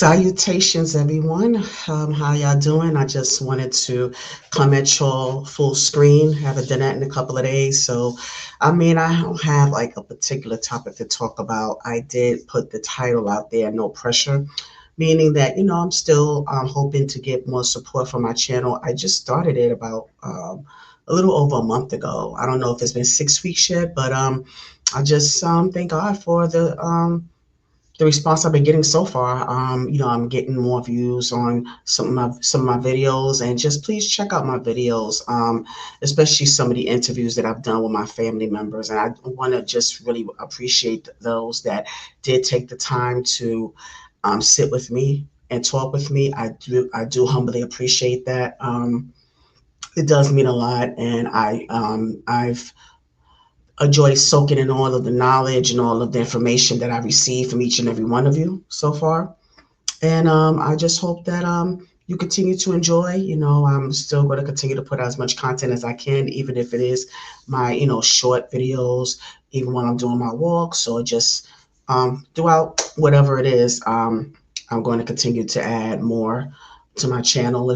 Salutations, everyone. How y'all doing? I just wanted to come at y'all full screen. Haven't done that in a couple of days. So, I don't have like a particular topic to talk about. I did put the title out there, no pressure, meaning that, I'm still hoping to get more support for my channel. I just started it about a little over a month ago. I don't know if it's been 6 weeks yet, but I just thank God for the response I've been getting so far. I'm getting more views on some of my videos, and just please check out my videos, especially some of the interviews that I've done with my family members. And I want to just really appreciate those that did take the time to sit with me and talk with me. I do humbly appreciate that. It does mean a lot, and I've enjoy soaking in all of the knowledge and all of the information that I receive from each and every one of you so far. And I just hope that you continue to enjoy. I'm still going to continue to put out as much content as I can, even if it is my, short videos, even when I'm doing my walks or just throughout whatever it is. I'm going to continue to add more to my channel.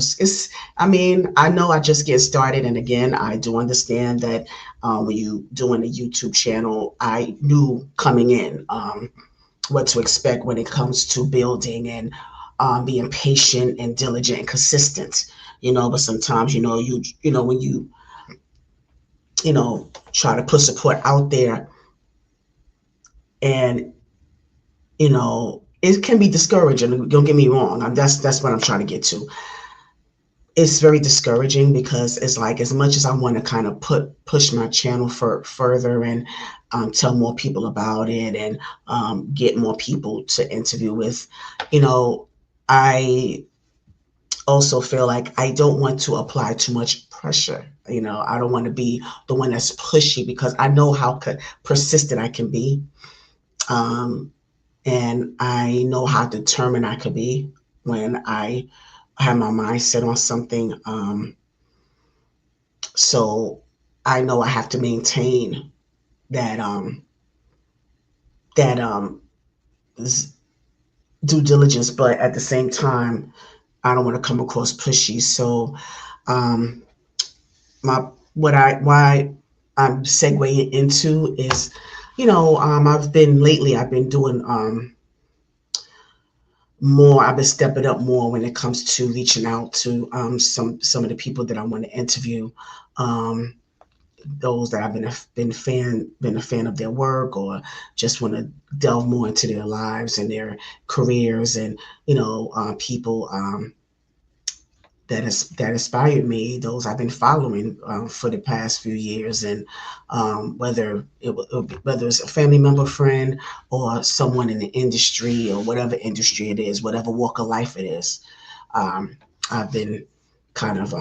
I know I just get started. And again, I do understand that when you doing a YouTube channel, I knew coming in what to expect when it comes to building and being patient and diligent and consistent. But sometimes, when try to put support out there, and it can be discouraging. Don't get me wrong. That's what I'm trying to get to. It's very discouraging because it's like, as much as I want to kind of push my channel further and tell more people about it, and get more people to interview with, you know, I also feel like I don't want to apply too much pressure. I don't want to be the one that's pushy, because I know how persistent I can be. Um, and I know how determined I could be when I have my mind set on something. So I know I have to maintain that that due diligence, but at the same time, I don't want to come across pushy. So um, my what I why I'm segueing into is, I've been doing more. I've been stepping up more when it comes to reaching out to some of the people that I want to interview. Um, those that I've been a fan of their work, or just want to delve more into their lives and their careers, and people that inspired me. Those I've been following for the past few years, and whether it's a family member, friend, or someone in the industry, or whatever industry it is, whatever walk of life it is. um, I've been kind of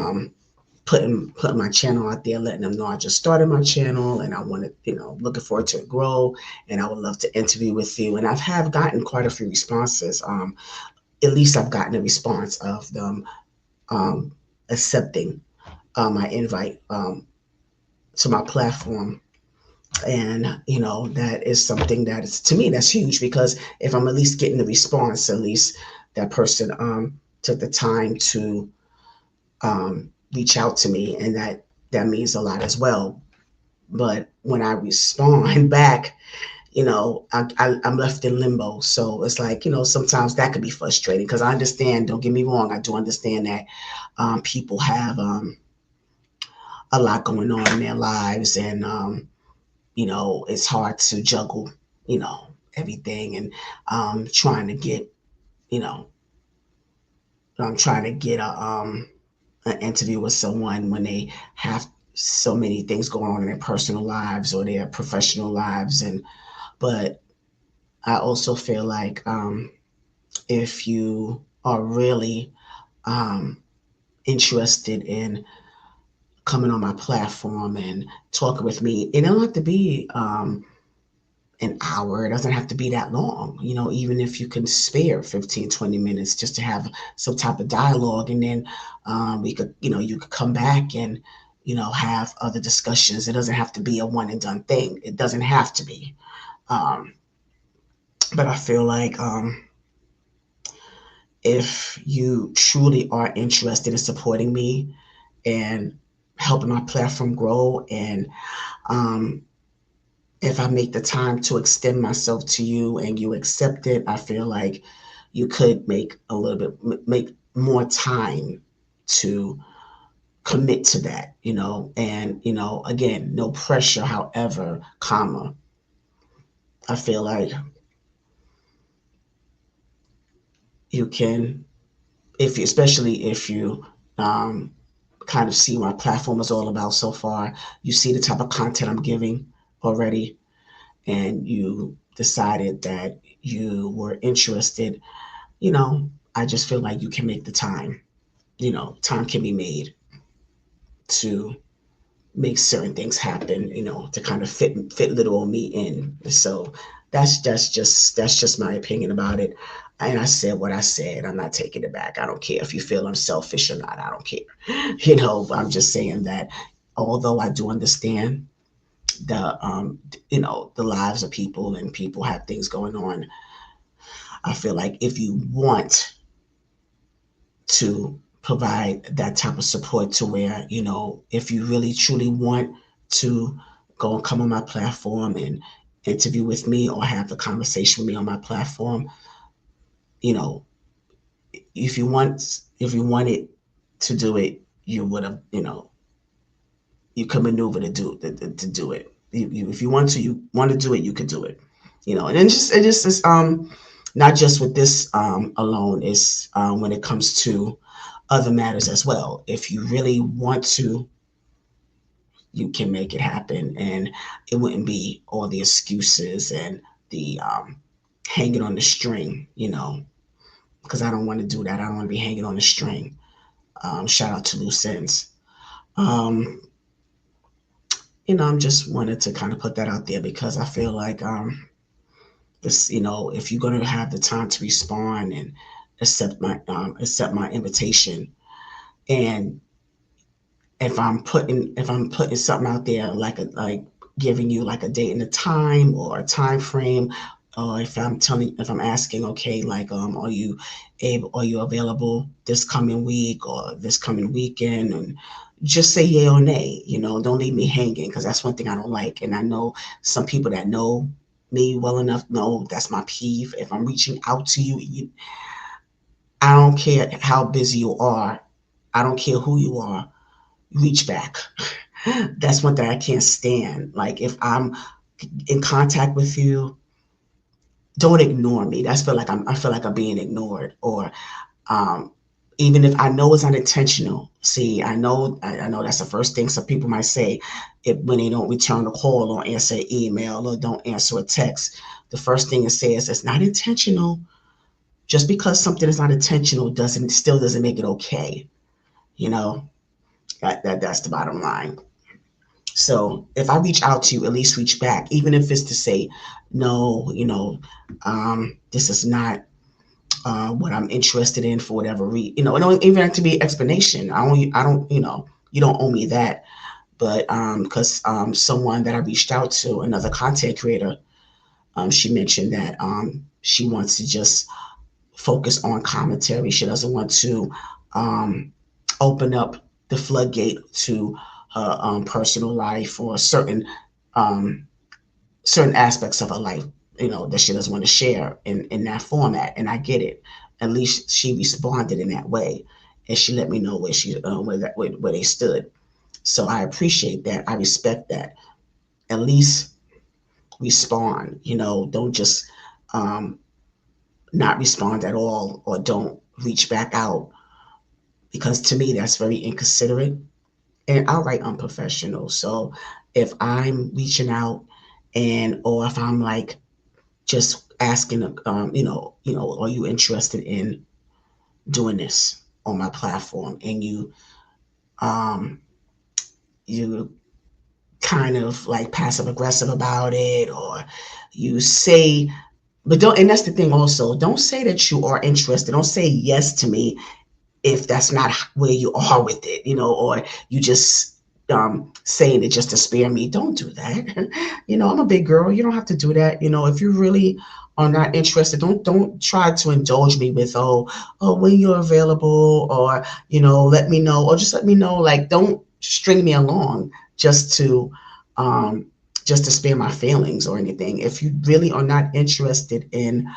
putting my channel out there, letting them know I just started my channel, and I want to, looking forward to it grow, and I would love to interview with you. And I've have gotten quite a few responses. At least I've gotten a response of them um, accepting my invite to my platform. And that is something that is, to me, that's huge, because if I'm at least getting the response, at least that person took the time to reach out to me, and that means a lot as well. But when I respond back, I'm left in limbo. So it's like, sometimes that could be frustrating, because I understand, don't get me wrong, I do understand that people have a lot going on in their lives, and it's hard to juggle, everything, and trying to get, you know, I'm trying to get an interview with someone when they have so many things going on in their personal lives or their professional lives. And but I also feel like if you are really um, interested in coming on my platform and talking with me, it don't have to be an hour. It doesn't have to be that long. Even if you can spare 15, 20 minutes just to have some type of dialogue, and then we could, you could come back and, have other discussions. It doesn't have to be a one and done thing. It doesn't have to be. Um, but I feel like if you truly are interested in supporting me and helping my platform grow, and um, if I make the time to extend myself to you and you accept it, I feel like you could make a little bit, make more time to commit to that, and, again, no pressure. However, I feel like you can, if you, especially if you, um, kind of see what my platform is all about so far, you see the type of content I'm giving already, and you decided that you were interested, I just feel like you can make the time. Time can be made to make certain things happen, to kind of fit little old me in. So that's just my opinion about it. And I said what I said. I'm not taking it back. I don't care if you feel I'm selfish or not. I don't care. I'm just saying that although I do understand the lives of people, and people have things going on, I feel like if you want to provide that type of support, to where, if you really truly want to go and come on my platform and interview with me or have the conversation with me on my platform, you know, if you wanted to do it, you would have, you could maneuver to do it. If you want to do it, you could do it. And then just it just is not just with this alone, is when it comes to other matters as well. If you really want to, you can make it happen, and it wouldn't be all the excuses and the hanging on the string, because I don't want to do that. I don't want to be hanging on the string. Shout out to Loose Ends. Um, I'm just wanted to kind of put that out there, because I feel like this, if you're going to have the time to respond and accept my invitation, and if I'm putting something out there, like giving you like a date and a time or a time frame, or if I'm asking, okay, like, are you available this coming week or this coming weekend, and just say yay or nay. Don't leave me hanging, because that's one thing I don't like. And I know some people that know me well enough know that's my peeve. If I'm reaching out to you, I don't care how busy you are, I don't care who you are, reach back. That's one thing I can't stand. Like, if I'm in contact with you, don't ignore me. I feel like I'm being ignored. Or um, even if I know it's unintentional. See, I know that's the first thing some people might say, when they don't return a call or answer an email or don't answer a text. The first thing it says, it's not intentional. Just because something is not intentional doesn't make it okay. You know that's the bottom line. So if I reach out to you, at least reach back, even if it's to say, no, this is not what I'm interested in for whatever reason. It don't even have to be explanation. I don't, you don't owe me that. But because someone that I reached out to, another content creator, she mentioned that she wants to just focus on commentary. She doesn't want to um, open up the floodgate to her personal life, or um, certain aspects of her life, that she doesn't want to share in that format. And I get it. At least she responded in that way, and she let me know where they stood. So I appreciate that. I respect that. At least respond. Don't just um, not respond at all, or don't reach back out, because to me that's very inconsiderate and outright unprofessional. So if I'm reaching out, or if I'm like just asking, are you interested in doing this on my platform, and um, you kind of like passive aggressive about it, or you say, but don't, and that's the thing also, don't say that you are interested. Don't say yes to me if that's not where you are with it, or you just saying it just to spare me. Don't do that. I'm a big girl. You don't have to do that. If you really are not interested, don't try to indulge me with, when you're available, or let me know, or just let me know. Like, don't string me along just to um spare my feelings or anything. If you really are not interested in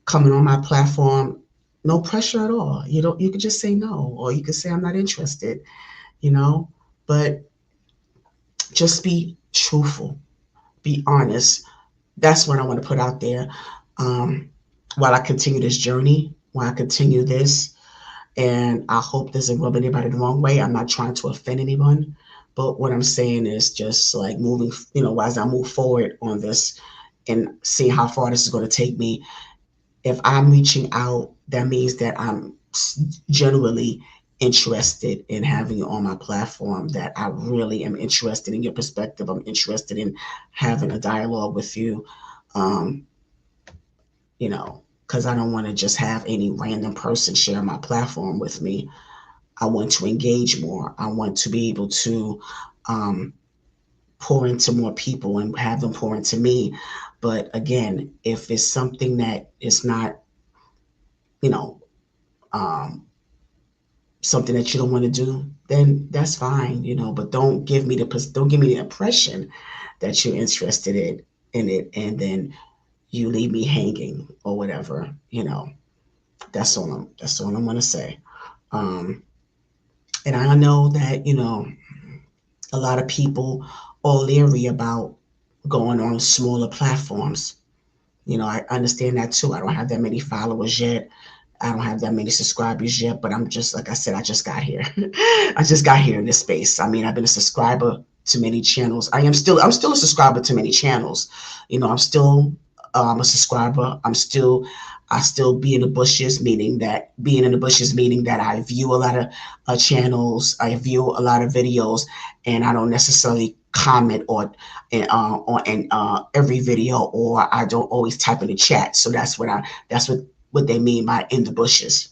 coming on my platform, no pressure at all. You could just say no, or you could say I'm not interested, you know. But just be truthful, be honest. That's what I want to put out there. Um, while I continue this journey, while I continue this, and I hope doesn't rub anybody the wrong way. I'm not trying to offend anyone, but what I'm saying is just like moving, as I move forward on this and seeing how far this is going to take me. If I'm reaching out, that means that I'm genuinely interested in having you on my platform, that I really am interested in your perspective. I'm interested in having a dialogue with you. Um, because I don't want to just have any random person share my platform with me. I want to engage more. I want to be able to um, pour into more people and have them pour into me. But again, if it's something that is not, you know, um, something that you don't want to do, then that's fine, But don't give me the impression that you're interested in it, and then you leave me hanging or whatever. That's all I'm gonna say. Um, and I know that a lot of people are leery about going on smaller platforms. I understand that too. I don't have that many followers yet. I don't have that many subscribers yet, but I'm just, like I said, I just got here. I just got here in this space. I mean, I've been a subscriber to many channels. I'm still a subscriber to many channels. I'm still a subscriber. I still be in the bushes, meaning that I view a lot of channels, I view a lot of videos, and I don't necessarily comment on every video, or I don't always type in the chat. So that's what they mean by in the bushes.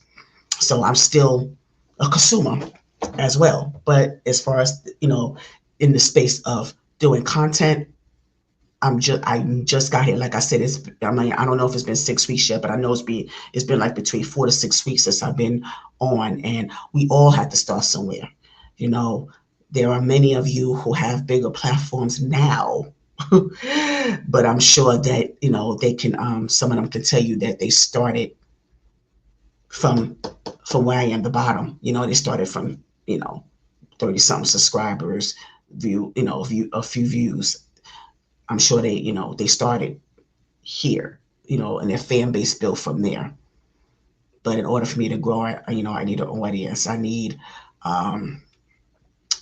So I'm still a consumer as well. But as far as in the space of doing content, I just got here. Like I said, I don't know if it's been 6 weeks yet, but I know it's been like between 4 to 6 weeks since I've been on, and we all have to start somewhere. You know, there are many of you who have bigger platforms now, but I'm sure that they can. Some of them can tell you that they started from where I am, the bottom. They started from 30 something subscribers, a few views. I'm sure they started here, and their fan base built from there. But in order for me to grow, I need an audience. I need um,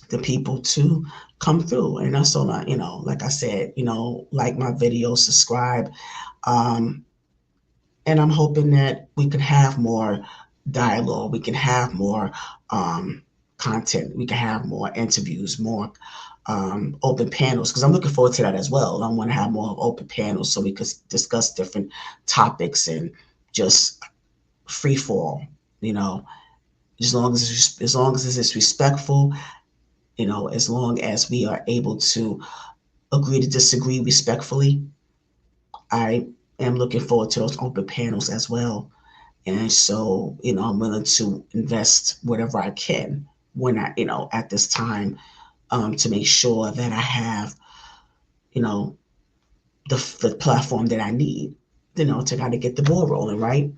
the people to come through, and that's all. Like I said, like my video, subscribe, um, and I'm hoping that we can have more dialogue. We can have more um, content. We can have more interviews, more open panels, because I'm looking forward to that as well. I want to have more open panels so we could discuss different topics and just free fall. You know, as long as it's respectful. As long as we are able to agree to disagree respectfully. I am looking forward to those open panels as well. And so, I'm willing to invest whatever I can when at this time, to make sure that I have, you know, the platform that I need, to kind of get the ball rolling, right?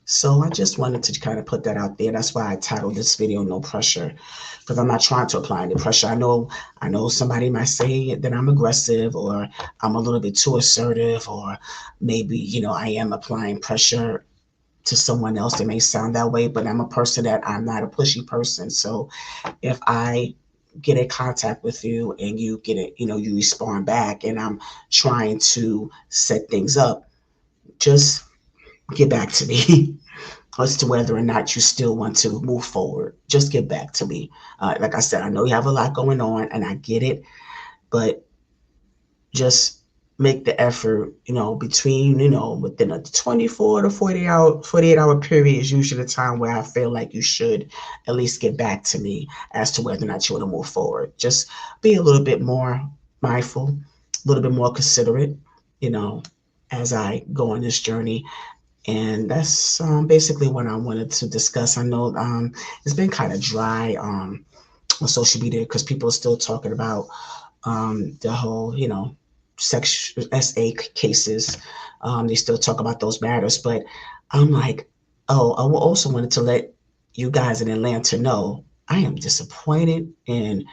So I just wanted to kind of put that out there. That's why I titled this video "No Pressure," because I'm not trying to apply any pressure. I know somebody might say that I'm aggressive, or I'm a little bit too assertive, or maybe I am applying pressure to someone else. That may sound that way, but I'm a person that I'm not a pushy person. So if I get in contact with you and you get it, you respond back, and I'm trying to set things up, just get back to me as to whether or not you still want to move forward. Just get back to me. Like I said, I know you have a lot going on, and I get it, but just make the effort, between, within a 24 to 48 hour period is usually the time where I feel like you should at least get back to me as to whether or not you want to move forward. Just be a little bit more mindful, a little bit more considerate, you know, as I go on this journey. And that's basically what I wanted to discuss. I know it's been kind of dry on social media because people are still talking about the whole, sex SA cases. They still talk about those matters, but I'm like, oh, I also wanted to let you guys in Atlanta know I am disappointed in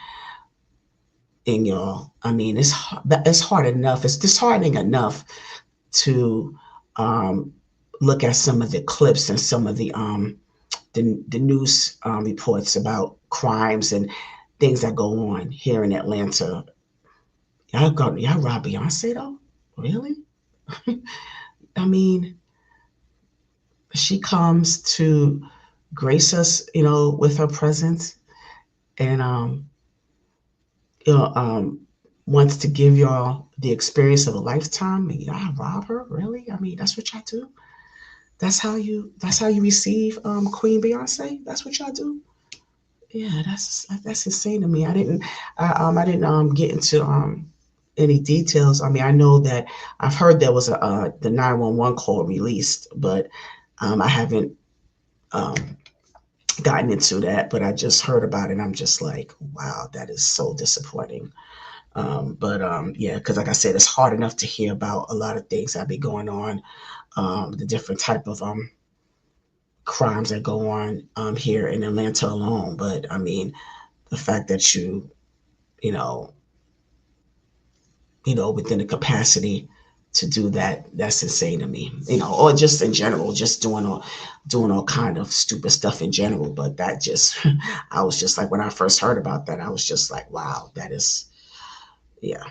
y'all. I mean, it's hard enough. It's disheartening enough to um, look at some of the clips and some of the news reports about crimes and things that go on here in Atlanta. Y'all rob Beyonce though? Really? I mean, she comes to grace us, with her presence, and you know, um, wants to give y'all the experience of a lifetime. And y'all rob her? Really? I mean, that's what y'all do? That's how you receive Queen Beyonce? That's what y'all do? Yeah, that's insane to me. I didn't get into any details. I mean, I know that I've heard there was the 911 call released, but I haven't um, gotten into that. But I just heard about it. I'm just like, wow, that is so disappointing. But yeah, because like I said, it's hard enough to hear about a lot of things that be going on, the different type of crimes that go on here in Atlanta alone. But I mean, the fact that you know, within the capacity to do that, that's insane to me. Or just in general, just doing all kind of stupid stuff in general. But that just, I was just like, when I first heard about that, I was just like, wow, that is, yeah.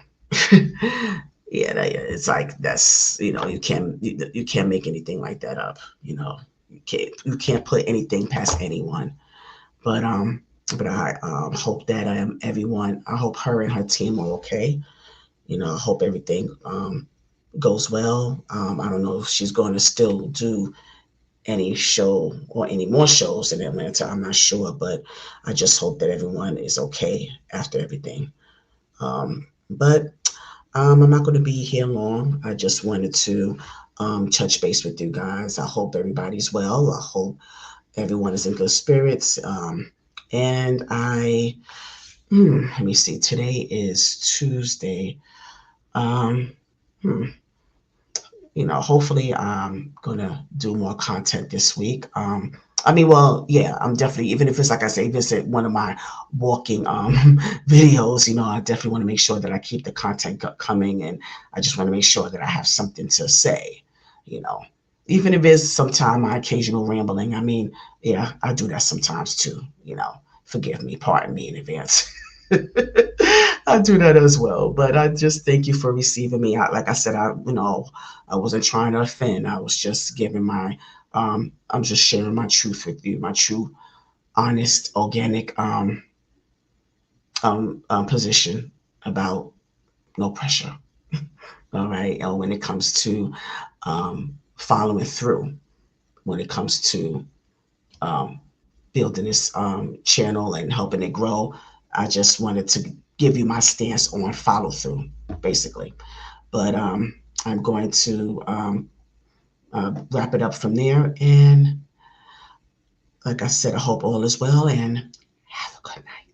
Yeah, it's like you can't make anything like that up. You can't put anything past anyone. But I hope that everyone. I hope her and her team are okay. I hope everything goes well. I don't know if she's going to still do any show or any more shows in Atlanta. I'm not sure, but I just hope that everyone is okay after everything. But I'm not going to be here long. I just wanted to touch base with you guys. I hope everybody's well. I hope everyone is in good spirits. And let me see, today is Tuesday. Um, hmm, hopefully I'm gonna do more content this week. I mean, well, yeah, I'm definitely, even if it's like I say, this is one of my walking videos. I definitely want to make sure that I keep the content coming, and I just want to make sure that I have something to say. You know, Even if it's sometime my occasional rambling. I mean, yeah, I do that sometimes too. Forgive me, pardon me in advance. I do that as well. But I just thank you for receiving me. Like I said, I wasn't trying to offend. I was just giving I'm just sharing my truth with you, my true, honest, organic position about no pressure. All right. And when it comes to following through, when it comes to um, building this channel and helping it grow, I just wanted to give you my stance on follow through, basically. But I'm going to wrap it up from there. And like I said, I hope all is well and have a good night.